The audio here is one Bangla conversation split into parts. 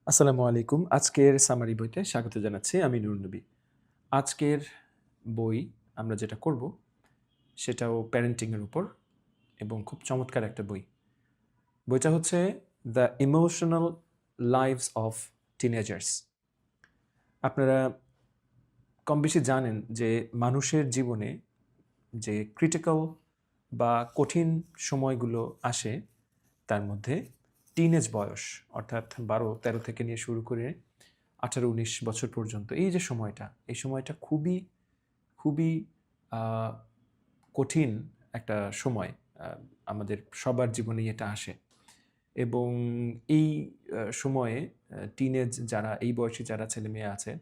আসসালামু আলাইকুম। আজকের সামারি বইতে স্বাগত জানাচ্ছি। আমি নূর নবী। আজকের বই আমরা যেটা করব সেটাও প্যারেন্টিং এর উপর এবং খুব চমৎকার একটা বই। বইটা হচ্ছে 'the emotional lives of teenagers'. আপনারা কমবেশি জানেন যে মানুষের জীবনে যে ক্রিটিক্যাল বা কঠিন সময়গুলো আসে তার মধ্যে টিনেজ বয়স অর্থাৎ ১২-১৩ থেকে নিয়ে শুরু করে ১৮-১৯ বছর পর্যন্ত এই যে সময়টা, এই সময়টা খুবই, খুবই আ কঠিন একটা সময়। আ আমাদের সবার জীবনেই এটা আসে এবং এই সময়ে টিনেজ যারা এই বয়সী যারা ছেলেমেয়ে আছে,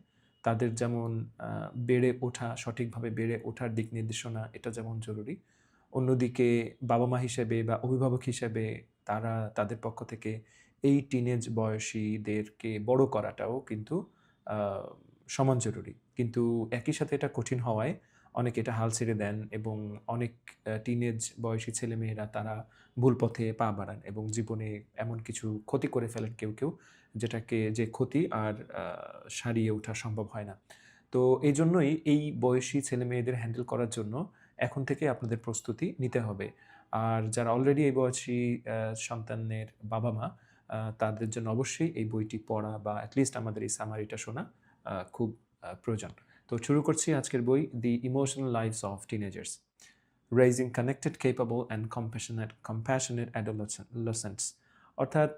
তাদের যেমন আ বেড়ে ওঠা, সঠিকভাবে বেড়ে ওঠার দিক নির্দেশনা এটা যেমন জরুরি। অন্যদিকে বাবা-মা হিসেবে বা অভিভাবক হিসেবে তারা তাদের পক্ষ থেকে এই টিনেজ বয়সীদেরকে বড় করাটাও কিন্তু আ সমান জরুরি। কিন্তু একই সাথে এটা কঠিন হওয়ায় অনেকে এটা হাল ছেড়ে দেন এবং অনেক টিনেজ বয়সী ছেলেমেয়েরা তারা ভুল পথে পা বাড়ান এবং জীবনে এমন কিছু ক্ষতি করে ফেলেন কেউ, যেটাকে যে ক্ষতি আর সারিয়ে ওঠা সম্ভব হয় না। তো এইজন্যই এই বয়সী ছেলেমেয়েদের হ্যান্ডেল করার জন্য এখন থেকে আপনাদের প্রস্তুতি নিতে হবে। আর যারা অলরেডি এই বয়সী সন্তানের বাবা-মা তাদের জন্য অবশ্যই এই বইটি পড়া বা এট লিস্ট আমাদের এই সামারিটা শোনা খুব প্রয়োজন। তো শুরু করছি আজকের বই 'the emotional lives of teenagers'. Raising Connected, Capable and Compassionate Adolescents অর্থাৎ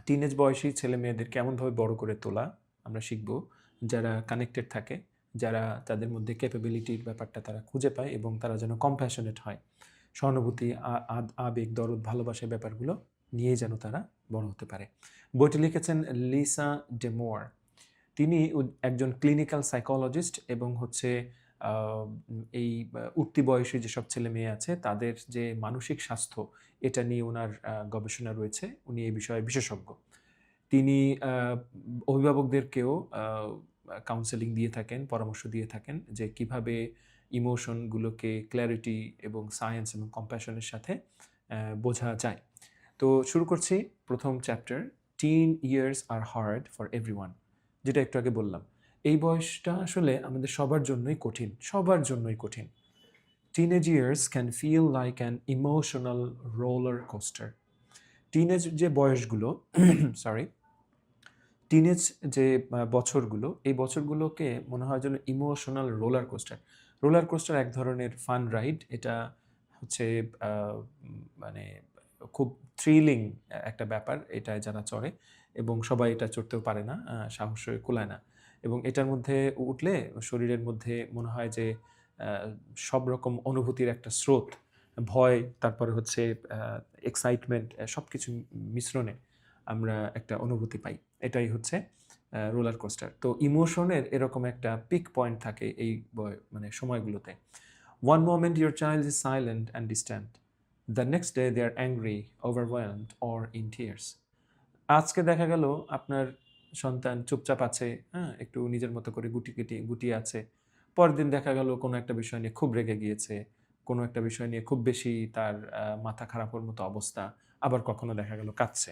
টিনেজ বয়সী ছেলেমেয়েদের কেমনভাবে বড় করে তোলা আমরা শিখব, যারা কানেক্টেড থাকে, যারা তাদের মধ্যে ক্যাপাবিলিটির ব্যাপারটা তারা খুঁজে পায় এবং তারা যেন কম্প্যাশনেট হয়। সহানুভূতি, আবেগ, দরদ, ভালোবাসার ব্যাপারগুলো নিয়েই যেন তারা বড় হতে পারে। বইটি লিখেছেন লিসা ডেমোর। তিনি একজন ক্লিনিক্যাল সাইকোলজিস্ট এবং হচ্ছে আ এই উঠতি বয়সী যেসব ছেলেমেয়ে আছে তাদের যে মানসিক স্বাস্থ্য এটা নিয়ে উনার গবেষণা রয়েছে। উনি এই বিষয়ে বিশেষজ্ঞ। তিনি আ অভিভাবকদেরকেও কাউন্সেলিং দিয়ে থাকেন, পরামর্শ দিয়ে থাকেন যে কিভাবে ইমোশন গুলোকে ক্ল্যারিটি এবং সায়েন্স এবং কম্প্যাশন এর সাথে বোঝা যায়। তো শুরু করছি ১ম chapter 'teen years are hard for everyone' যেটা একটু আগে বললাম। এই বয়সটা আসলে আমাদের সবার জন্যই কঠিন, সবার জন্যই কঠিন। Teenage years can feel like an emotional roller coaster. Teenage যে বয়সগুলো সরি, টিনেজ যে বছরগুলো, এই বছরগুলোকে মনে হয় যেন emotional roller coaster. Roller coaster এক ধরনের ফান রাইড। এটা হচ্ছে আ মানে খুব থ্রিলিং একটা ব্যাপার। এটায় যারা চড়ে এবং সবাই এটা চড়তেও পারে না, সাহস হয়ে কুলায় না। এবং এটার মধ্যে উঠলে শরীরের মধ্যে মনে হয় যে আ সব রকম অনুভূতির একটা স্রোত, ভয়, তারপরে হচ্ছে আ এক্সাইটমেন্ট সবকিছু মিশ্রণে আমরা একটা অনুভূতি পাই। এটাই হচ্ছে রোলার কোস্টার। তো ইমোশনের এরকম একটা পিক পয়েন্ট থাকে এই মানে সময়গুলোতে। One moment your child is silent and distant. The next day they are angry, overwhelmed or in tears. আজকে দেখা গেল আপনার সন্তান চুপচাপ আছে, হ্যাঁ? একটু নিজের মতো করে গুটিয়ে আছে। পরের দিন দেখা গেল কোনো একটা বিষয় নিয়ে খুব রেগে গিয়েছে। কোনো একটা বিষয় নিয়ে খুব বেশি তার মাথা খারাপ হওয়ার মতো অবস্থা। আবার কখনো দেখা গেল কাঁদছে।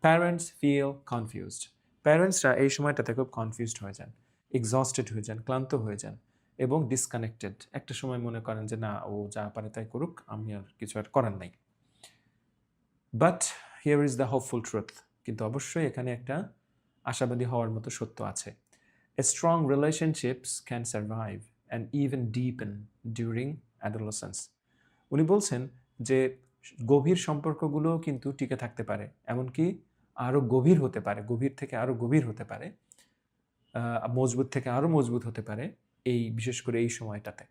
Parents feel confused. প্যারেন্টসরা এই সময়টাতে খুব কনফিউজড হয়ে যান, এক্সহস্টেড হয়ে যান, ক্লান্ত হয়ে যান এবং ডিসকানেক্টেড। একটা সময় মনে করেন যে না, ও যা পারে তাই করুক, আমি আর কিছু আর করার নাই। But here is the hopeful truth. কিন্তু অবশ্যই এখানে একটা আশাবাদী হওয়ার মতো সত্য আছে। A strong relationships can survive and even deepen during adolescence. উনি বলছেন যে গভীর সম্পর্কগুলোও কিন্তু টিকে থাকতে পারে। এমনকি আরো গভীর হতে পারে। গভীর থেকে আরো গভীর হতে পারে। মজবুত থেকে আরো মজবুত হতে পারে এই বিশেষ করে এই সময়টাতে।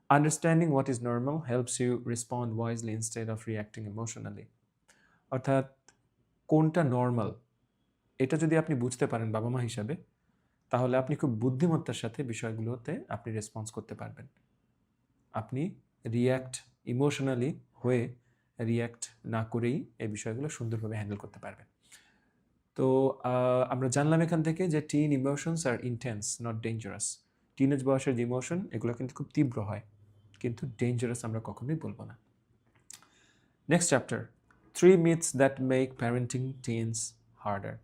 Understanding what is normal helps you respond wisely instead of reacting emotionally. অর্থাৎ কোনটা নরমাল এটা যদি আপনি বুঝতে পারেন বাবা-মা হিসাবে, তাহলে আপনি খুব বুদ্ধিমত্তার সাথে বিষয়গুলোতে আপনি রেসপন্স করতে পারবেন। আপনি রিঅ্যাক্ট ইমোশনালি হয়ে রিঅ্যাক্ট না করেই এই বিষয়গুলো সুন্দরভাবে হ্যান্ডেল করতে পারবেন। তো আমরা জানলাম এখান থেকে যে teen emotions are intense, not dangerous. Teenage বয়সের যে ইমোশন এগুলো কিন্তু খুব তীব্র হয়। কিন্তু ডেঞ্জারাস আমরা কখনোই বলব না। Next chapter 3 myths that make parenting teens harder.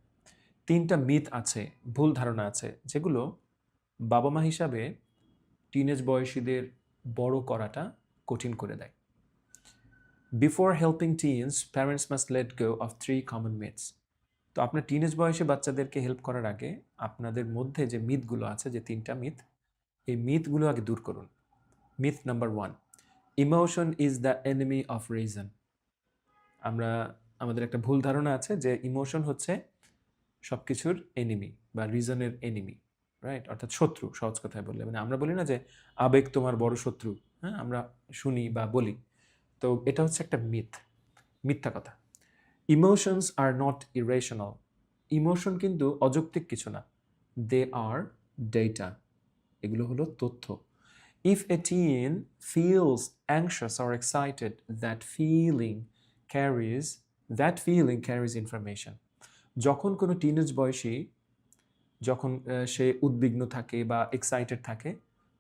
3টা মিথ আছে, ভুল ধারণা আছে, যেগুলো বাবা মা হিসাবে টিনেজ বয়সীদের বড় করাটা কঠিন করে দেয়। Before helping teens, parents must let go of 3 common myths. তো আপনার টিনেজ বয়সী বাচ্চাদেরকে হেল্প করার আগে আপনাদের মধ্যে যে মিথগুলো আছে, যে 3টা মিথ, এই মিথগুলো আগে দূর করুন। Myth number 1, emotion is the enemy of reason. আমাদের একটা ভুল ধারণা আছে যে ইমোশন হচ্ছে সবকিছুর এনিমি বা রিজনের এনিমি, রাইট? অর্থাৎ শত্রু, সহজ কথায় বললে। মানে আমরা বলি না যে আবেগ তোমার বড় শত্রু, হ্যাঁ? আমরা শুনি বা বলি। তো এটা হচ্ছে একটা মিথ, মিথ্যা কথা। Emotions are not irrational. Emotion কিন্তু অযৌক্তিক কিছু না, দে আর ডেটা। এগুলো হলো তথ্য। If a teen feels anxious or excited, that feeling carries information. যখন কোনো টিনেজ বয়সী যখন সে উদ্বিগ্ন থাকে বা এক্সাইটেড থাকে,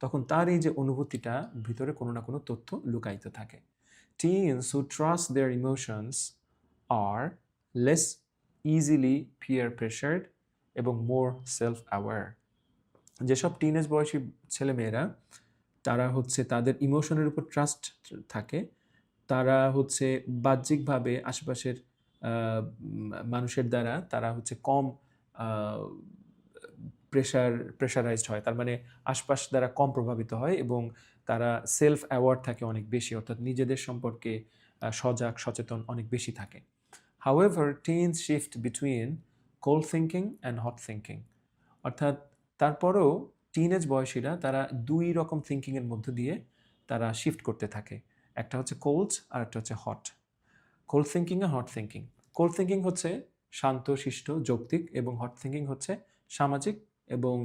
তখন তার এই যে অনুভূতিটা ভিতরে কোনো না কোনো তথ্য লুকায়িত থাকে। Teens who trust their emotions are less easily peer pressured এবং more self-aware. যেসব টিনেজ বয়সী ছেলেমেয়েরা তারা হচ্ছে তাদের ইমোশনের উপর ট্রাস্ট থাকে, তারা হচ্ছে বাহ্যিকভাবে আশেপাশের মানুষের দ্বারা তারা হচ্ছে কম প্রেশারাইজড হয়। তার মানে আশপাশ দ্বারা কম প্রভাবিত হয় এবং তারা সেলফ অ্যাওয়ার থাকে অনেক বেশি, অর্থাৎ নিজেদের সম্পর্কে সজাগ সচেতন অনেক বেশি থাকে। However, teens shift between cold thinking and hot thinking. অর্থাৎ তারপরেও টিনেজ বয়সীরা তারা 2 রকম থিঙ্কিংয়ের মধ্য দিয়ে তারা শিফট করতে থাকে। একটা হচ্ছে কোল্ড আর একটা হচ্ছে হট। কোল্ড থিঙ্কিং আর হট থিঙ্কিং। কোল্ড থিঙ্কিং হচ্ছে শান্ত শিষ্ট যৌক্তিক এবং হট থিঙ্কিং হচ্ছে সামাজিক এবং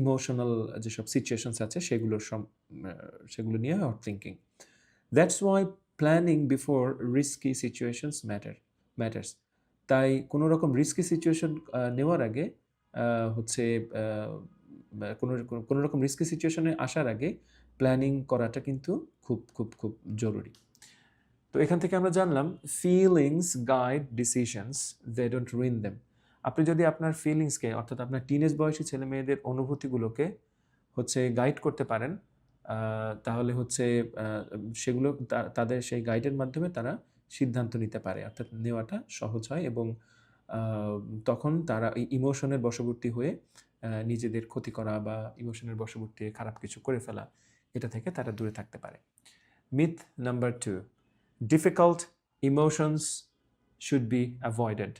ইমোশনাল যেসব সিচুয়েশনস আছে সেগুলো নিয়ে hot thinking. That's why planning before risky situations matters. তাই কোনো রকম রিস্কি সিচুয়েশন নেওয়ার আগে হচ্ছে কোনো রকম রিস্কি সিচুয়েশনে আসার আগে প্ল্যানিং করাটা কিন্তু খুব খুব খুব জরুরি। তো এখান থেকে আমরা জানলাম feelings guide decisions, they don't ruin them. আপনি যদি আপনার ফিলিংসকে, অর্থাৎ আপনার টিনেজ বয়সী ছেলে মেয়েদের অনুভূতিগুলোকে হচ্ছে গাইড করতে পারেন, তাহলে হচ্ছে সেগুলো তাদের সেই গাইডের মাধ্যমে তারা সিদ্ধান্ত নিতে পারে, অর্থাৎ নেওয়াটা সহজ হয় এবং তখন তারা এই ইমোশনের বশবর্তী হয়ে নিজেদের ক্ষতি করা বা ইমোশনের বশবর্তী হয়ে খারাপ কিছু করে ফেলা, এটা থেকে তারা দূরে থাকতে পারে। Myth number 2, difficult emotions should be avoided.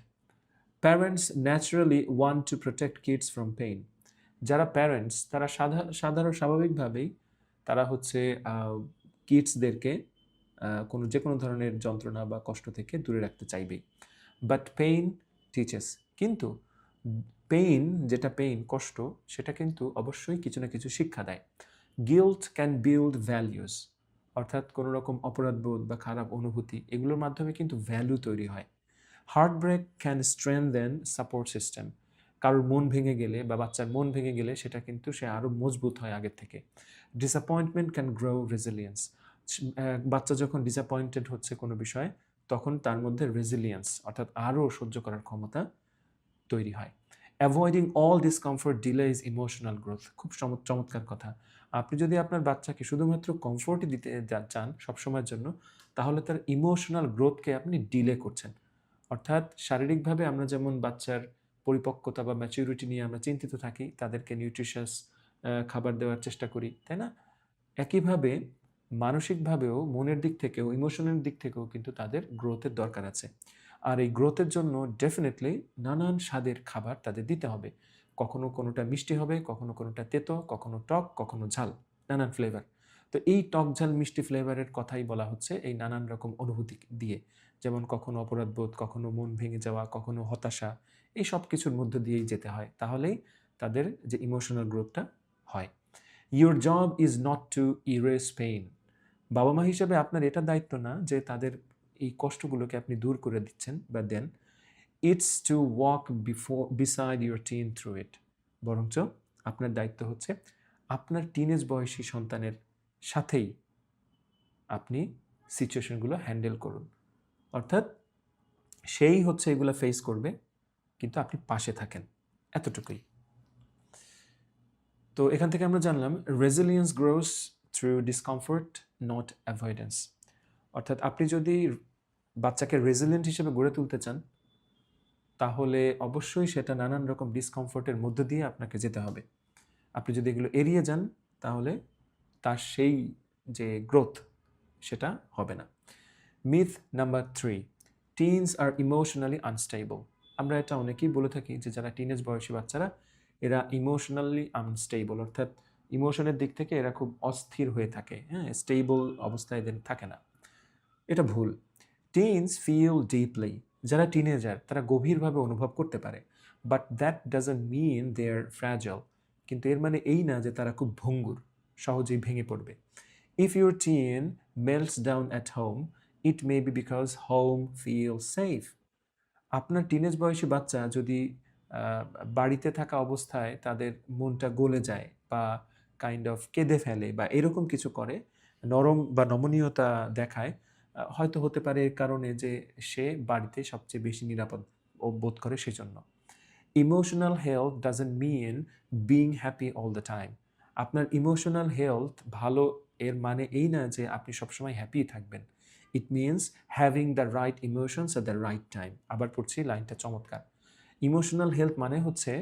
Parents naturally want to protect kids from pain. যারা প্যারেন্টস তারা সাধারণ স্বাভাবিকভাবেই তারা হচ্ছে কিডসদেরকে যে কোনো ধরনের যন্ত্রণা বা কষ্ট থেকে দূরে রাখতে চাইবেই। But pain teaches. কিন্তু যেটা কষ্ট, সেটা কিন্তু অবশ্যই কিছু না কিছু শিক্ষা দেয়। Guilt can build values. অর্থাৎ কোনো রকম অপরাধবোধ বা খারাপ অনুভূতি, এগুলোর মাধ্যমে কিন্তু ভ্যালু তৈরি হয়। Heartbreak can strengthen support system. কারোর মন ভেঙে গেলে বা বাচ্চার মন ভেঙে গেলে সেটা কিন্তু সে আরও মজবুত হয় আগের থেকে। Disappointment can grow resilience. বাচ্চা যখন ডিসঅ্যাপয়েন্টেড হচ্ছে কোনো বিষয়ে, তখন তার মধ্যে রেজিলিয়েন্স অর্থাৎ আরও সহ্য করার ক্ষমতা তৈরি হয়। Avoiding all discomfort delays emotional growth. খুব চমৎকার কথা। আপনি যদি আপনার বাচ্চাকে শুধুমাত্র কমফোর্টই দিতে চান সবসময়ের জন্য, তাহলে তার ইমোশনাল গ্রোথকে আপনি ডিলে করছেন। অর্থাৎ শারীরিকভাবে আমরা যেমন বাচ্চার পরিপক্কতা বা ম্যাচুরিটি নিয়ে আমরা চিন্তিত থাকি, তাদেরকে নিউট্রিশাস খাবার দেওয়ার চেষ্টা করি, তাই না? একইভাবে মানসিকভাবেও, মনের দিক থেকেও, ইমোশনের দিক থেকেও কিন্তু তাদের গ্রোথের দরকার আছে। আর এই গ্রোথের জন্য ডেফিনেটলি নানান স্বাদের খাবার তাদের দিতে হবে। কখনো কোনোটা মিষ্টি হবে, কখনো কোনোটা তেতো, কখনো টক, কখনো ঝাল, নানান ফ্লেভার। তো এই টক ঝাল মিষ্টি ফ্লেভারের কথাই বলা হচ্ছে এই নানান রকম অনুভূতি দিয়ে। যেমন কখনো অপরাধবোধ, কখনো মন ভেঙে যাওয়া, কখনো হতাশা, এই সব কিছুর মধ্য দিয়েই যেতে হয়, তাহলেই তাদের যে ইমোশনাল গ্রোথটা হয়। Your job is not to erase pain. বাবা মা হিসেবে আপনার এটা দায়িত্ব না যে তাদের এই কষ্টগুলোকে আপনি দূর করে দিচ্ছেন বা দেন। It's to walk beside your teen through it. বরঞ্চ আপনার দায়িত্ব হচ্ছে আপনার টিনেজ বয়সী সন্তানের সাথেই আপনি সিচুয়েশনগুলো হ্যান্ডেল করুন। অর্থাৎ সেই হচ্ছে এগুলো ফেস করবে, কিন্তু আপনি পাশে থাকেন, এতটুকুই। তো এখান থেকে আমরা জানলাম resilience gross through discomfort, not avoidance. অর্থাৎ আপনি যদি বাচ্চাকে রেজিলিয়েন্ট হিসেবে গড়ে তুলতে চান, তাহলে অবশ্যই সেটা নানান রকম ডিসকমফোর্টের মধ্য দিয়ে আপনাকে যেতে হবে। আপনি যদি এগুলো এড়িয়ে যান, তাহলে তার সেই যে গ্রোথ, সেটা হবে না। মিথ নাম্বার 3, টিনস আর ইমোশনালি আনস্টেবল। আমরা এটা অনেকেই বলে থাকি যে যারা টিনেজ বয়সী বাচ্চারা, এরা ইমোশনালি আনস্টেবল, অর্থাৎ ইমোশনের দিক থেকে এরা খুব অস্থির হয়ে থাকে, হ্যাঁ, স্টেবল অবস্থায় এদের থাকে না। এটা ভুল। Teens feel deeply. যারা টিনেজার তারা গভীরভাবে অনুভব করতে পারে, but that doesn't mean they are fragile. কিন্তু এর মানে এই না যে তারা খুব ভঙ্গুর, সহজেই ভেঙে পড়বে। If your teen melts down at home, it may be because home feel safe. আপনার টিনেজ বয়সী বাচ্চা যদি বাড়িতে থাকা অবস্থায় তাদের মনটা গলে যায় বা কাইন্ড অফ কেঁদে ফেলে বা এরকম কিছু করে, নরম বা নমনীয়তা দেখায়, হয়তো হতে পারে এর কারণে যে সে বাড়িতে সবচেয়ে বেশি নিরাপদ ও বোধ করে সেজন্য। Emotional health doesn't mean being happy all the time. আপনার ইমোশনাল হেলথ ভালো এর মানে এই না যে আপনি সবসময় হ্যাপি থাকবেন। It means having the right emotions at the right time. আবার পড়ছি, লাইনটা চমৎকার। ইমোশনাল হেলথ মানে হচ্ছে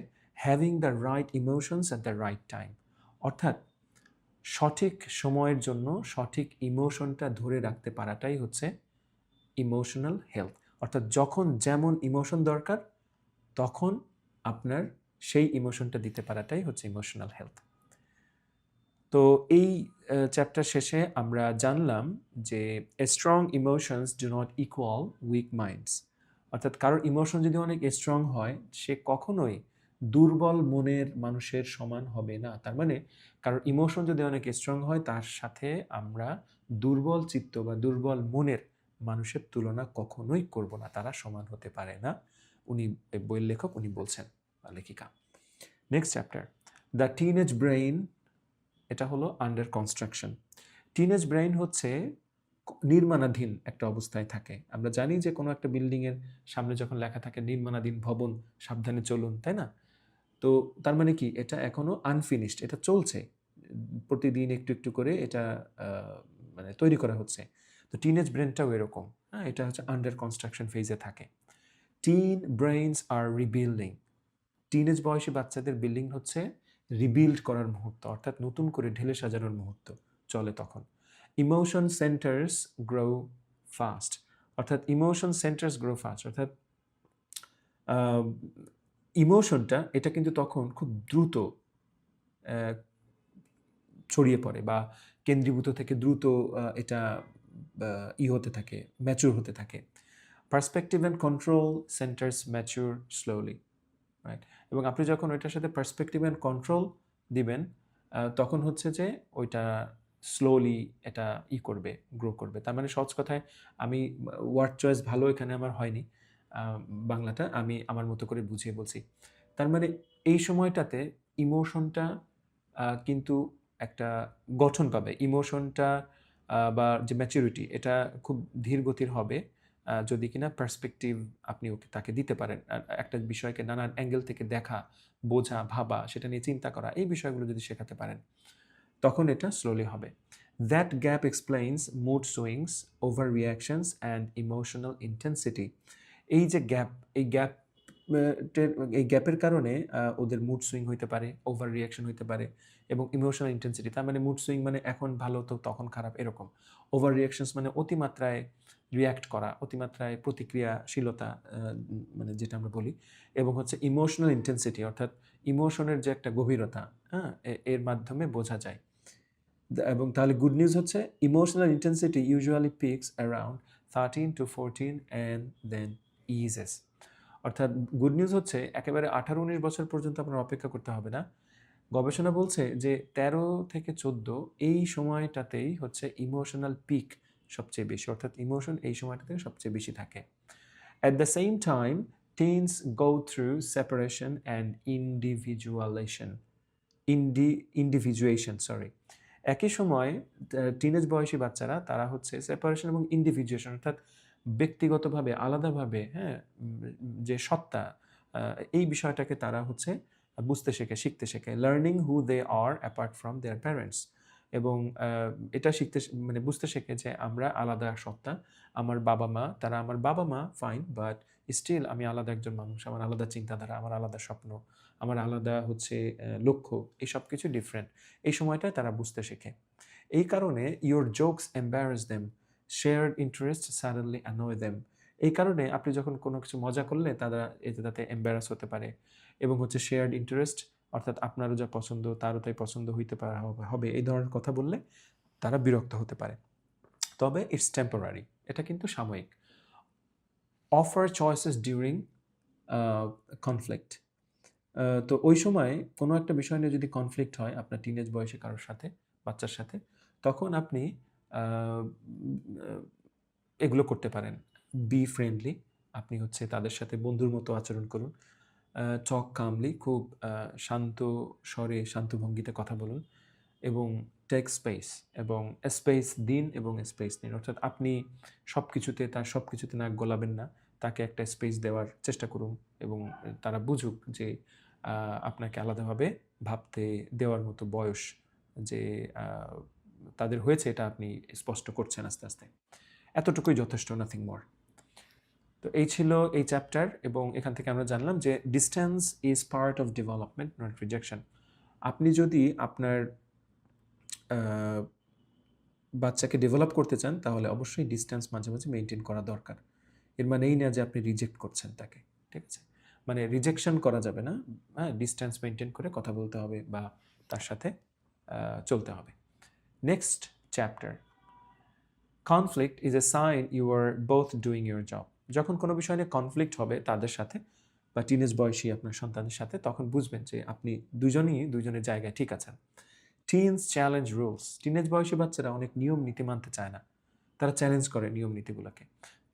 having the right emotions at the right time, অর্থাৎ সঠিক সময়ের জন্য সঠিক ইমোশনটা ধরে রাখতে পারাটাই হচ্ছে ইমোশনাল হেলথ। অর্থাৎ যখন যেমন ইমোশন দরকার, তখন আপনার সেই ইমোশনটা দিতে পারাটাই হচ্ছে ইমোশনাল হেলথ। তো এই চ্যাপ্টার শেষে আমরা জানলাম যে strong emotions do not equal weak minds. অর্থাৎ কারোর ইমোশন যদি অনেক স্ট্রং হয়, সে কখনোই দুর্বল মনের মানুষের সমান হবে না। তার মানে কারোর ইমোশন যদি অনেক স্ট্রং হয়, তার সাথে আমরা দুর্বল চিত্ত বা দুর্বল মনের মানুষের তুলনা কখনোই করব না, তারা সমান হতে পারে না। উনি বইয়ের লেখক, উনি বলছেন, বা লেখিকা। Next chapter, the teenage brain. এটা হলো আন্ডার কনস্ট্রাকশন। টিনেজ ব্রেইন হচ্ছে নির্মাণাধীন একটা অবস্থায় থাকে। আমরা জানি যে কোনো একটা বিল্ডিংয়ের সামনে যখন লেখা থাকে নির্মাণাধীন ভবন, সাবধানে চলুন, তাই না? তো তার মানে কি, এটা এখনো আনফিনিশড, এটা চলছে, প্রতিদিন একটু একটু করে এটা মানে তৈরি করা হচ্ছে। তো টিনেজ ব্রেনটাও এরকম, হ্যাঁ, এটা হচ্ছে আন্ডার কনস্ট্রাকশন ফেজে থাকে। টিন ব্রেইনস আর রিবিল্ডিং। টিনেজ বয়সী বাচ্চাদের বিল্ডিং হচ্ছে রিবিল্ড করার মুহূর্ত, অর্থাৎ নতুন করে ঢেলে সাজানোর মুহূর্ত চলে তখন। Emotion centres grow fast. অর্থাৎ ইমোশন সেন্টার্স গ্রো ফাস্ট, অর্থাৎ ইমোশনটা এটা কিন্তু তখন খুব দ্রুত ছড়িয়ে পড়ে বা কেন্দ্রীভূত থেকে দ্রুত এটা হতে থাকে, ম্যাচুর হতে থাকে। Perspective and control centres mature slowly, right? এবং আপনি যখন ওইটার সাথে পার্সপেক্টিভ অ্যান্ড কন্ট্রোল দিবেন, তখন হচ্ছে যে ওইটা স্লোলি এটা করবে, গ্রো করবে। তার মানে সহজ কথায়, আমি ওয়ার্ড চয়েস ভালো এখানে আমার হয়নি, বাংলাটা আমি আমার মতো করে বুঝিয়ে বলছি। তার মানে এই সময়টাতে ইমোশনটা কিন্তু একটা গঠন পাবে। ইমোশনটা বা যে ম্যাচুরিটি, এটা খুব ধীর গতির হবে যদি কিনা পার্সপেক্টিভ আপনি তাকে দিতে পারেন। একটা বিষয়কে নানান অ্যাঙ্গেল থেকে দেখা, বোঝা, ভাবা, সেটা নিয়ে চিন্তা করা, এই বিষয়গুলো যদি শেখাতে পারেন, তখন এটা স্লোলি হবে। That gap explains mood swings, over reactions and emotional intensity. এই যে গ্যাপ, এই গ্যাপের কারণে ওদের মুড সুইং হইতে পারে, ওভার রিয়াকশন হইতে পারে, এবং ইমোশনাল ইন্টেন্সিটি। তার মানে মুড সুইং মানে এখন ভালো তো তখন খারাপ, এরকম। ওভার রিয়াকশনস মানে অতিমাত্রায় রিয়্যাক্ট করা, অতিমাত্রায় প্রতিক্রিয়াশীলতা, মানে যেটা আমরা বলি। এবং হচ্ছে ইমোশনাল ইন্টেন্সিটি, অর্থাৎ ইমোশনের যে একটা গভীরতা, হ্যাঁ, এর মাধ্যমে বোঝা যায়। এবং তাহলে গুড নিউজ হচ্ছে emotional intensity usually peaks around 13 to 14 and then eases. অর্থাৎ গুড নিউজ হচ্ছে একেবারে 18-19 বছর পর্যন্ত আপনার অপেক্ষা করতে হবে না। গবেষণা বলছে যে 13 থেকে 14 এই সময়টাতেই হচ্ছে ইমোশনাল পিক সবচেয়ে বেশি, অর্থাৎ ইমোশন এই সময়টাতে সবচেয়ে বেশি থাকে। At the same time, teens go through separation and individuation, একই সময় টিনেজ বয়সী বাচ্চারা, তারা হচ্ছে সেপারেশন এবং ইন্ডিভিজুয়েশন, অর্থাৎ ব্যক্তিগতভাবে আলাদাভাবে, হ্যাঁ, যে সত্তা, এই বিষয়টাকে তারা হচ্ছে বুঝতে শেখে, শিখতে শেখে। Learning who they are apart from their parents. এবং এটা মানে বুঝতে শেখে যে আমরা আলাদা সত্তা। আমার বাবা-মা, তারা আমার বাবা-মা ফাইন, বাট স্টিল আমি আলাদা একজন মানুষ। আমার আলাদা চিন্তাধারা, আমার আলাদা স্বপ্ন, আমার আলাদা হচ্ছে লক্ষ্য। এই সবকিছু ডিফারেন্ট। এই সময়টায় তারা বুঝতে শেখে। এই কারণে your jokes embarrass them, shared interests suddenly annoy them. এই কারণে আপনি যখন কোনো কিছু মজা করলে তারা তাতে embarrass হতে পারে এবং হচ্ছে shared interest, অর্থাৎ আপনারও যা পছন্দ তারও তাই পছন্দ হইতে হবে, এই ধরনের কথা বললে তারা বিরক্ত হতে পারে। তবে ইটস টেম্পোরারি, এটা কিন্তু সাময়িক। Offer choices during conflict. তো ওই সময় কোনো একটা বিষয় নিয়ে যদি কনফ্লিক্ট হয় আপনার টিনেজ বয়সে কারোর সাথে, বাচ্চার সাথে, তখন আপনি আহ, এগুলো করতে পারেন। বি ফ্রেন্ডলি, আপনি হচ্ছে তাদের সাথে বন্ধুর মতো আচরণ করুন। টক কামলি, খুব শান্ত স্বরে, শান্ত ভঙ্গিতে কথা বলুন এবং টেক স্পেস, এবং স্পেস দিন এবং স্পেস নিন। অর্থাৎ আপনি তার সব কিছুতে নাক গলাবেন না, তাকে একটা স্পেস দেওয়ার চেষ্টা করুন এবং তারা বুঝুক যে আপনাকে আলাদাভাবে ভাবতে দেওয়ার মতো বয়স যে তাদের হয়েছে, এটা আপনি স্পষ্ট করছেন আস্তে আস্তে। এতটুকুই যথেষ্ট, নাথিং মোর। তো এই ছিল এই চ্যাপ্টার, এবং এখান থেকে আমরা জানলাম যে distance is part of development, not rejection. আপনি যদি আপনার বাচ্চাকে ডেভেলপ করতে চান তাহলে অবশ্যই ডিস্টেন্স মাঝে মাঝে মেনটেন করা দরকার। এর মানে এই না যে আপনি রিজেক্ট করছেন তাকে, ঠিক আছে? মানে রিজেকশন করা যাবে না, হ্যাঁ, ডিস্টেন্স মেনটেন করে কথা বলতে হবে বা তার সাথে চলতে হবে। Next chapter, conflict is a sign you are both doing your job. যখন কোনো বিষয় নিয়ে কনফ্লিক্ট হবে তাদের সাথে বা টিনেজ বয়সী আপনার সন্তানের সাথে, তখন বুঝবেন যে আপনি দুজনের জায়গায় ঠিক আছেন। টিনস চ্যালেঞ্জ রুলস, টিনেজ বয়সী বাচ্চারা অনেক নিয়ম নীতি মানতে চায় না, তারা চ্যালেঞ্জ করে নিয়ম নীতিগুলোকে।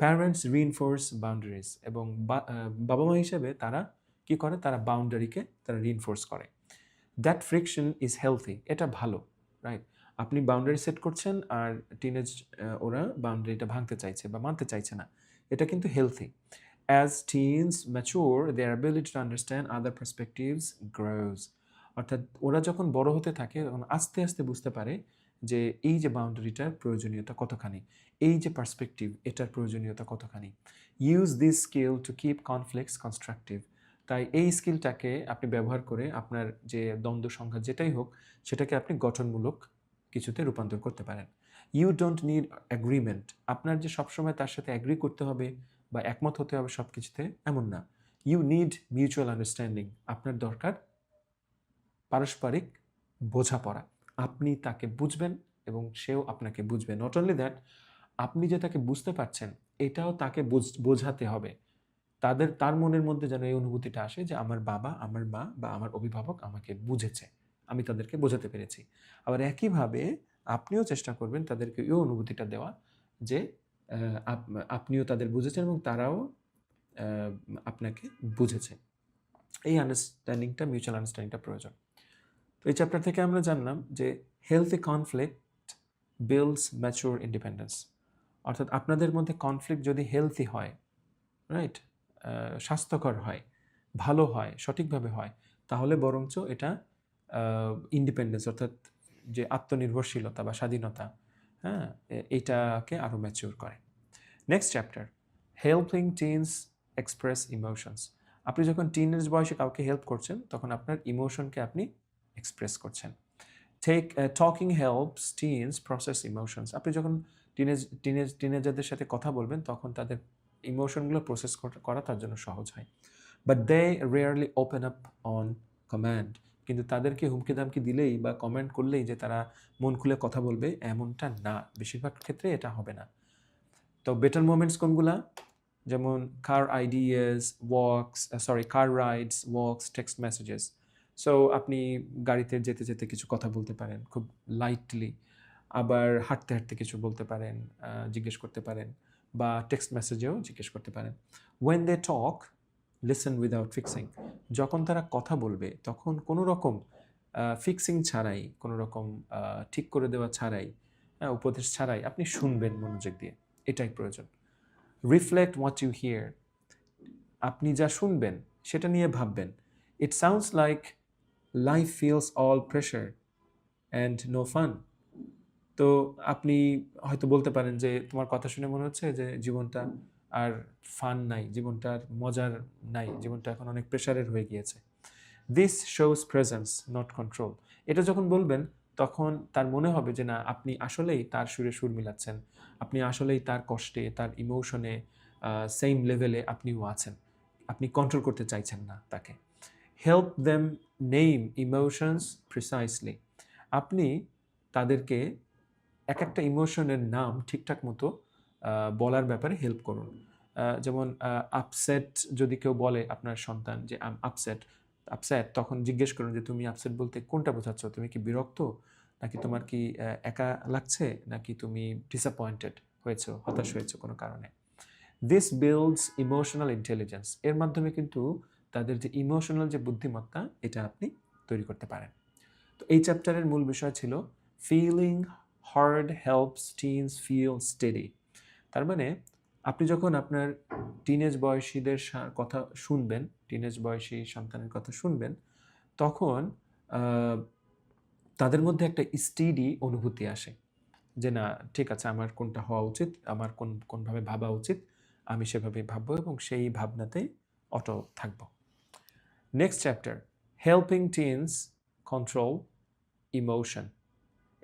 প্যারেন্টস রিইনফোর্স বাউন্ডারিজ, এবং বাবা মা হিসেবে তারা কি করে, তারা বাউন্ডারিকে তারা রিইনফোর্স করে। দ্যাট ফ্রিকশন ইজ হেলথি, এটা ভালো, রাইট? আপনি বাউন্ডারি সেট করছেন আর টিনেজ ওরা বাউন্ডারিটা ভাঙতে চাইছে বা মানতে চাইছে না, এটা কিন্তু healthy. As teens mature their ability to understand other perspectives grows. অর্থাৎ ওরা যখন বড় হতে থাকে তখন আস্তে আস্তে বুঝতে পারে যে এই যে বাউন্ডারিটার প্রয়োজনীয়তা কতখানি, এই যে পার্সপেক্টিভ এটার প্রয়োজনীয়তা কতখানি। Use this skill to keep conflicts constructive. তাই এই স্কিলটাকে আপনি ব্যবহার করে আপনার যে দ্বন্দ্ব সংঘাত যেটাই হোক সেটাকে আপনি গঠনমূলক কিছুতে রূপান্তর করতে পারেন। ইউ ডোন্ট নিড অ্যাগ্রিমেন্ট, আপনার যে সবসময় তার সাথে অ্যাগ্রি করতে হবে বা একমত হতে হবে সব কিছুতে, এমন না। ইউ নিড মিউচুয়াল আন্ডারস্ট্যান্ডিং, আপনার দরকার পারস্পরিক বোঝাপড়া। আপনি তাকে বুঝবেন এবং সেও আপনাকে বুঝবে। নট অনলি দ্যাট, আপনি যে তাকে বুঝতে পারছেন এটাও তাকে বোঝাতে হবে। তার মনের মধ্যে যেন এই অনুভূতিটা আসে যে আমার বাবা, আমার মা বা আমার অভিভাবক আমাকে বুঝেছে, আমি তাদেরকে বোঝাতে পেরেছি। আবার একইভাবে আপনিও চেষ্টা করবেন তাদেরকে এই অনুভূতিটা দেওয়া যে আপনিও তাদের বুঝেছেন এবং তারাও আপনাকে বুঝেছে। এই আন্ডারস্ট্যান্ডিংটা, মিউচুয়াল আন্ডারস্ট্যান্ডিংটা প্রয়োজন। তো এই চ্যাপ্টার থেকে আমরা জানলাম যে healthy conflict builds mature independence. অর্থাৎ আপনাদের মধ্যে কনফ্লিক্ট যদি হেলথি হয়, রাইট, স্বাস্থ্যকর হয়, ভালো হয়, সঠিকভাবে হয়, তাহলে বরঞ্চ এটা ইন্ডিপেন্ডেন্স, অর্থাৎ যে আত্মনির্ভরশীলতা বা স্বাধীনতা, হ্যাঁ, এটাকে আরও ম্যাচিওর করে। Next chapter, helping teens express emotions. আপনি যখন টিনেজ বয়সে কাউকে হেল্প করছেন তখন আপনার ইমোশনকে আপনি এক্সপ্রেস করছেন। Talking helps teens process emotions. আপনি যখন টিনেজারদের সাথে কথা বলবেন তখন তাদের ইমোশনগুলো প্রসেস করা তার জন্য সহজ হয়। But they rarely open up on command. কিন্তু তাদেরকে হুমকি ধামকি দিলেই বা কমেন্ট করলেই যে তারা মন খুলে কথা বলবে এমনটা না, বেশিরভাগ ক্ষেত্রে এটা হবে না। তো বেটার মোমেন্টস কোনগুলা? যেমন car rides, walks, text messages. So আপনি গাড়িতে যেতে যেতে কিছু কথা বলতে পারেন খুব লাইটলি, আবার হাঁটতে হাঁটতে কিছু বলতে পারেন, জিজ্ঞেস করতে পারেন, বা টেক্সট মেসেজেও জিজ্ঞেস করতে পারেন। When they talk listen without fixing. যখন তারা কথা বলবে তখন কোনো রকম ফিক্সিং ছাড়াই, কোনো রকম ঠিক করে দেওয়া ছাড়াই, উপদেশ ছাড়াই আপনি শুনবেন মনোযোগ দিয়ে, এটাই প্রয়োজন। Reflect what you hear. আপনি যা শুনবেন সেটা নিয়ে ভাববেন। It sounds like life feels all pressure and no fun. তো আপনি হয়তো বলতে পারেন যে তোমার কথা শুনে মনে হচ্ছে যে জীবনটা আর ফান নাই, জীবনটা আর মজার নাই, জীবনটা এখন অনেক প্রেশারের হয়ে গিয়েছে। This shows presence not control. এটা যখন বলবেন তখন তার মনে হবে যে না, আপনি আসলেই তার সুরে সুর মিলাচ্ছেন, আপনি আসলেই তার কষ্টে, তার ইমোশনে সেম লেভেলে আপনিও আছেন, আপনি কন্ট্রোল করতে চাইছেন না তাকে। Help them name emotions precisely. আপনি তাদেরকে এক একটা ইমোশনের নাম ঠিকঠাক মতো বলার ব্যাপারে হেল্প করুন। যেমন আপসেট যদি কেউ বলে আপনার সন্তান যে আম আপসেট, আপসেট, তখন জিজ্ঞেস করুন যে তুমি আপসেট বলতে কোনটা বোঝাচ্ছ? তুমি কি বিরক্ত? নাকি তোমার কি একা লাগছে? নাকি তুমি ডিসঅ্যাপয়েন্টেড হয়েছো, হতাশ হয়েছো কোনো কারণে? This builds emotional intelligence. এর মাধ্যমে কিন্তু তাদের যে ইমোশনাল যে বুদ্ধিমত্তা, এটা আপনি তৈরি করতে পারেন। তো এই চ্যাপ্টারের মূল বিষয় ছিল feeling heard helps teens feel steady. তার মানে আপনি যখন আপনার টিনেজ বয়সীদের কথা শুনবেন, টিনেজ বয়সী সন্তানের কথা শুনবেন, তখন তাদের মধ্যে একটা স্টেডি অনুভূতি আসে যে না, ঠিক আছে, আমার কোনটা হওয়া উচিত, আমার কোনভাবে ভাবা উচিত, আমি সেভাবেই ভাববো এবং সেই ভাবনাতেই অটল থাকবো। Next chapter, helping teens control emotion.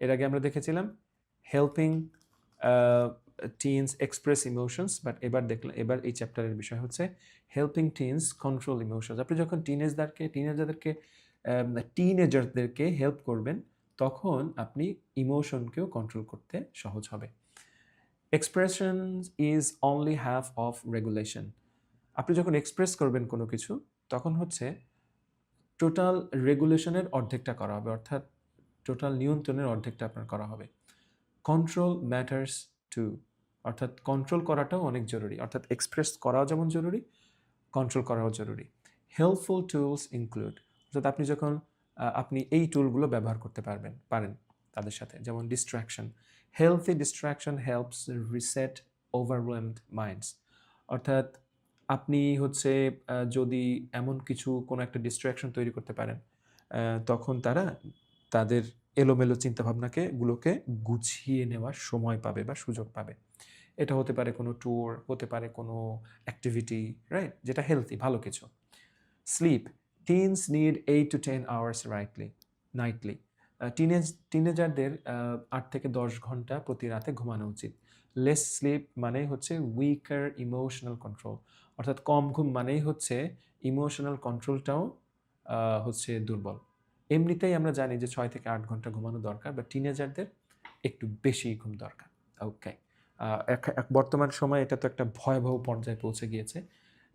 এর আগে আমরা দেখেছিলাম helping teens express emotions, but এবার এই চ্যাপ্টারের বিষয় হচ্ছে হেল্পিং টিনস কন্ট্রোল ইমোশনস। আপনি যখন টিনেজারদেরকে হেল্প করবেন, তখন আপনি ইমোশনকেও কন্ট্রোল করতে সহজ হবে। Expression is only half of regulation. আপনি যখন এক্সপ্রেস করবেন কোনো কিছু, তখন হচ্ছে টোটাল রেগুলেশনের অর্ধেকটা করা হবে, অর্থাৎ টোটাল নিয়ন্ত্রণের অর্ধেকটা আপনার করা হবে। কন্ট্রোল ম্যাটার্স টু, অর্থাৎ কন্ট্রোল করাটাও অনেক জরুরি, অর্থাৎ এক্সপ্রেস করাও যেমন জরুরি, কন্ট্রোল করাও জরুরি। হেল্পফুল টুলস ইনক্লুড, অর্থাৎ আপনি যখন আপনি এই টুলগুলো ব্যবহার করতে পারেন তাদের সাথে, যেমন distraction. Healthy distraction helps reset overwhelmed minds. অর্থাৎ আপনি হচ্ছে যদি এমন কিছু কোনো একটা ডিস্ট্র্যাকশন তৈরি করতে পারেন, তখন তারা তাদের এলোমেলো চিন্তাভাবনাগুলোকে গুছিয়ে নেওয়ার সময় পাবে বা সুযোগ পাবে। এটা হতে পারে কোনো ট্যুর, হতে পারে কোনো অ্যাক্টিভিটি, রাইট? যেটা হেলথি, ভালো কিছু। Sleep, teens need 8 to 10 hours nightly. টিনেজারদের 8 থেকে 10 ঘন্টা প্রতি রাতে ঘুমানো উচিত। লেস স্লিপ মানে হচ্ছে উইকার ইমোশনাল কন্ট্রোল, অর্থাৎ কম ঘুম মানেই হচ্ছে ইমোশনাল কন্ট্রোলটাও হচ্ছে দুর্বল। এমনিতেই আমরা জানি যে 6 থেকে 8 ঘন্টা ঘুমানো দরকার, বা টিনেজারদের একটু বেশি ঘুম দরকার। ওকে, বর্তমান সময়ে এটা তো একটা ভয়াবহ পর্যায়ে পৌঁছে গিয়েছে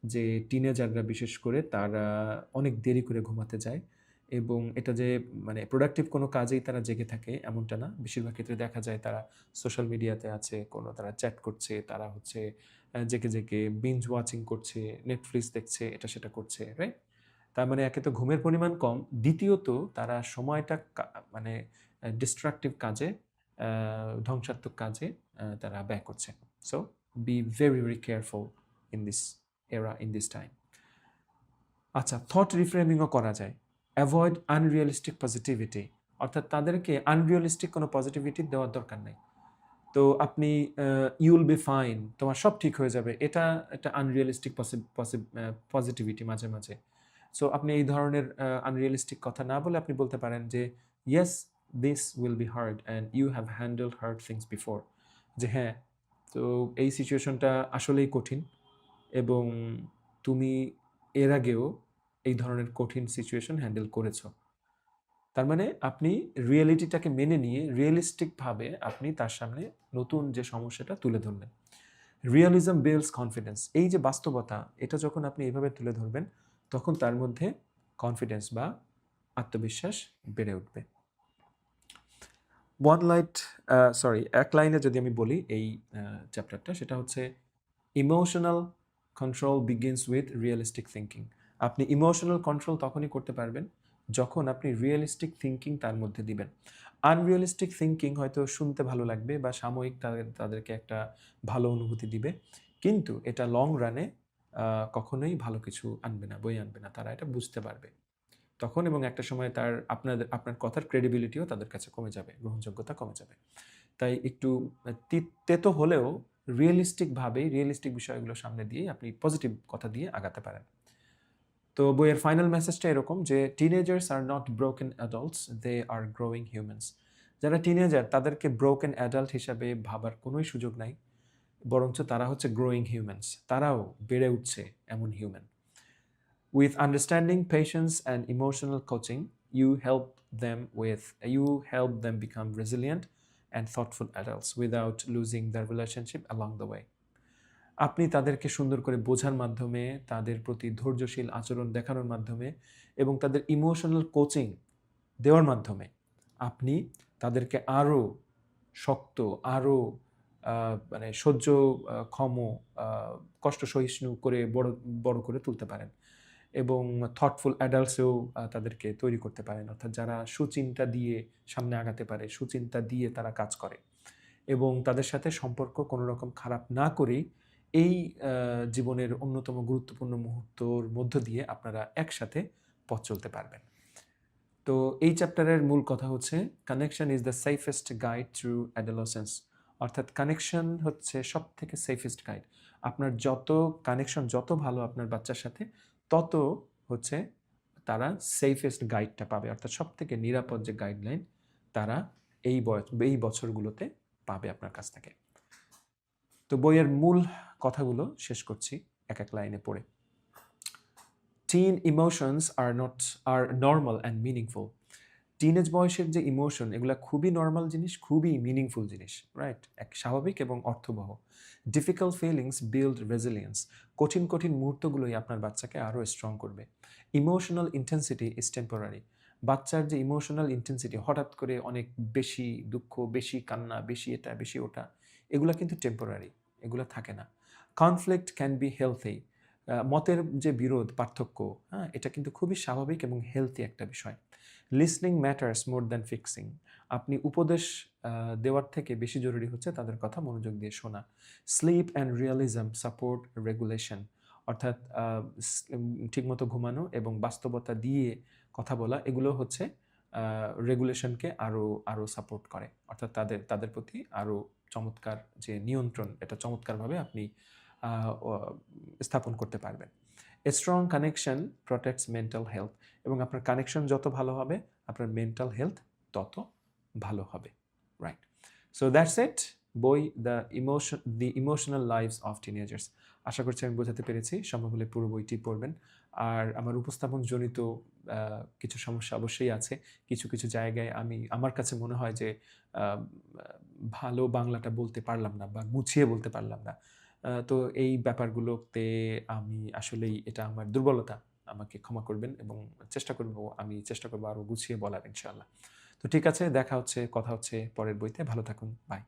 যে টিনেজাররা বিশেষ করে তারা অনেক দেরি করে ঘুমাতে যায়, এবং এটা যে মানে প্রোডাক্টিভ কোনো কাজেই তারা জেগে থাকে এমনটা না। বেশিরভাগ ক্ষেত্রে দেখা যায় তারা সোশ্যাল মিডিয়াতে আছে, কোনো তারা চ্যাট করছে, তারা হচ্ছে জেগে জেগে বিঞ্জ ওয়াচিং করছে, নেটফ্লিক্স দেখছে, এটা সেটা করছে, রাইট? তার মানে একে তো ঘুমের পরিমাণ কম, দ্বিতীয়ত তারা সময়টা মানে ডিস্ট্রাকটিভ কাজে, ধ্বংসাত্মক কাজে তারা ব্যয় করছে। So be very very careful in this এরা, ইন দিস টাইম। আচ্ছা, থট রিফ্রেমিংও করা যায়। অ্যাভয়েড আনরিয়ালিস্টিক পজিটিভিটি, অর্থাৎ তাদেরকে আনরিয়ালিস্টিক কোনো পজিটিভিটি দেওয়ার দরকার নেই। তো আপনি ইউল বি ফাইন, তোমার সব ঠিক হয়ে যাবে, এটা একটা আনরিয়ালিস্টিক পজিটিভিটি মাঝে মাঝে। সো আপনি এই ধরনের আনরিয়ালিস্টিক কথা না বলে আপনি বলতে পারেন যে yes, this will be hard and you have handled hard things before. যে হ্যাঁ, তো এই সিচুয়েশনটা আসলেই কঠিন, এবং তুমি এর আগেও এই ধরনের কঠিন সিচুয়েশন হ্যান্ডেল করেছো। তার মানে আপনি রিয়েলিটিটাকে মেনে নিয়ে রিয়েলিস্টিকভাবে আপনি তার সামনে নতুন যে সমস্যাটা তুলে ধরলেন। রিয়ালিজম বিল্ডস কনফিডেন্স, এই যে বাস্তবতা, এটা যখন আপনি এইভাবে তুলে ধরবেন, তখন তার মধ্যে কনফিডেন্স বা আত্মবিশ্বাস বেড়ে উঠবে। এক লাইনে যদি আমি বলি এই চ্যাপ্টারটা, সেটা হচ্ছে emotional control begins with realistic thinking. আপনি ইমোশনাল কন্ট্রোল তখনই করতে পারবেন যখন আপনি রিয়েলিস্টিক থিঙ্কিং তার মধ্যে দিবেন। আনরিয়েলিস্টিক থিঙ্কিং হয়তো শুনতে ভালো লাগবে বা সাময়িক তাদেরকে একটা ভালো অনুভূতি দিবে, কিন্তু এটা লং রানে কখনোই ভালো কিছু আনবে না, বই আনবে না। তারা এটা বুঝতে পারবে। তখন এবং একটা সময় আপনার কথার ক্রেডিবিলিটিও তাদের কাছে কমে যাবে, গ্রহণযোগ্যতা কমে যাবে। তাই একটু তেতো হলেও রিয়েলিস্টিক বিষয়গুলো সামনে দিয়ে আপনি পজিটিভ কথা দিয়ে আগাতে পারেন। তো বইয়ের ফাইনাল মেসেজটা এরকম যে teenagers are not broken adults, they are growing humans. যারা টিনেজার তাদেরকে ব্রোকেন অ্যাডাল্ট হিসাবে ভাবার কোনোই সুযোগ নাই, বরঞ্চ তারা হচ্ছে গ্রোয়িং হিউম্যানস, তারাও বেড়ে উঠছে এমন human. With understanding, patience, and emotional coaching, you help them become resilient and thoughtful adults without losing their relationship along the way. আপনি তাদেরকে সুন্দর করে বোঝার মাধ্যমে, তাদের প্রতি ধৈর্যশীল আচরণ দেখানোর মাধ্যমে এবং তাদের ইমোশনাল কোচিং দেওয়ার মাধ্যমে আপনি তাদেরকে আরও শক্ত, আরও মানে ক্ষম, কষ্ট সহিষ্ণু করে বড় করে তুলতে পারেন এবং থটফুল অ্যাডাল্টসেও তাদেরকে তৈরি করতে পারেন। অর্থাৎ যারা সুচিন্তা দিয়ে সামনে আগাতে পারে, সুচিন্তা দিয়ে তারা কাজ করে এবং তাদের সাথে সম্পর্ক কোনো রকম খারাপ না করেই এই জীবনের অন্যতম গুরুত্বপূর্ণ মুহূর্তর মধ্য দিয়ে আপনারা একসাথে পথ চলতে পারবেন। তো এই চ্যাপ্টারের মূল কথা হচ্ছে connection is the safest guide through adolescence. অর্থাৎ কানেকশন হচ্ছে সব থেকে সেফেস্ট গাইড। আপনার কানেকশন যত ভালো আপনার বাচ্চার সাথে, তত হচ্ছে তারা সেফেস্ট গাইডটা পাবে, অর্থাৎ সব থেকে নিরাপদ যে গাইডলাইন তারা এই বছরগুলোতে পাবে আপনার কাছ থেকে। তো বইয়ের মূল কথাগুলো শেষ করছি এক লাইনে পড়ে। Teen emotions are normal and meaningful. Teenage বয়সের যে ইমোশন, এগুলো খুবই নর্মাল জিনিস, খুবই মিনিংফুল জিনিস, রাইট? এক স্বাভাবিক এবং অর্থবহ। Difficult feelings build resilience. কঠিন মুহূর্তগুলোই আপনার বাচ্চাকে আরও স্ট্রং করবে। Emotional intensity is temporary. বাচ্চার যে ইমোশনাল ইন্টেন্সিটি, হঠাৎ করে অনেক বেশি দুঃখ, বেশি কান্না, বেশি এটা বেশি ওটা, এগুলো কিন্তু টেম্পোরারি, এগুলো থাকে না। Conflict can be healthy. মতের যে বিরোধ, পার্থক্য, হ্যাঁ, এটা কিন্তু খুবই স্বাভাবিক এবং হেলথি একটা বিষয়। Listening matters more than fixing. আপনি উপদেশ দেওয়ার থেকে বেশি জরুরি হচ্ছে তাদের কথা মনোযোগ দিয়ে শোনা। Sleep and realism support regulation. অর্থাৎ ঠিকমতো ঘুমানো এবং বাস্তবতা দিয়ে কথা বলা, এগুলো হচ্ছে রেগুলেশনকে আরও সাপোর্ট করে। অর্থাৎ তাদের প্রতি আরও চমৎকার যে নিয়ন্ত্রণ, এটা চমৎকারভাবে আপনি স্থাপন করতে পারবেন। A strong connection protects mental health. এবং আপনার কানেকশন যত ভালো হবে, আপনার মেন্টাল হেলথ তত ভালো হবে, রাইট? So that's it. বই the emotional lives of teenagers. আশা করছি আমি বোঝাতে পেরেছি। সম্ভব হলে পুরো বইটি পড়বেন। আর আমার উপস্থাপনজনিত কিছু সমস্যা অবশ্যই আছে। কিছু জায়গায় আমার কাছে মনে হয় যে ভালো বাংলাটা বলতে পারলাম না বা গুছিয়ে বলতে পারলাম না। তো এই ব্যাপারগুলোতে আমি আসলেই, এটা আমার দুর্বলতা। আমাকে ক্ষমা করবেন এবং আমি চেষ্টা করব আরও গুছিয়ে বলার, ইনশাআল্লাহ। তো ঠিক আছে, কথা হচ্ছে পরের বইতে। ভালো থাকুন। বাই।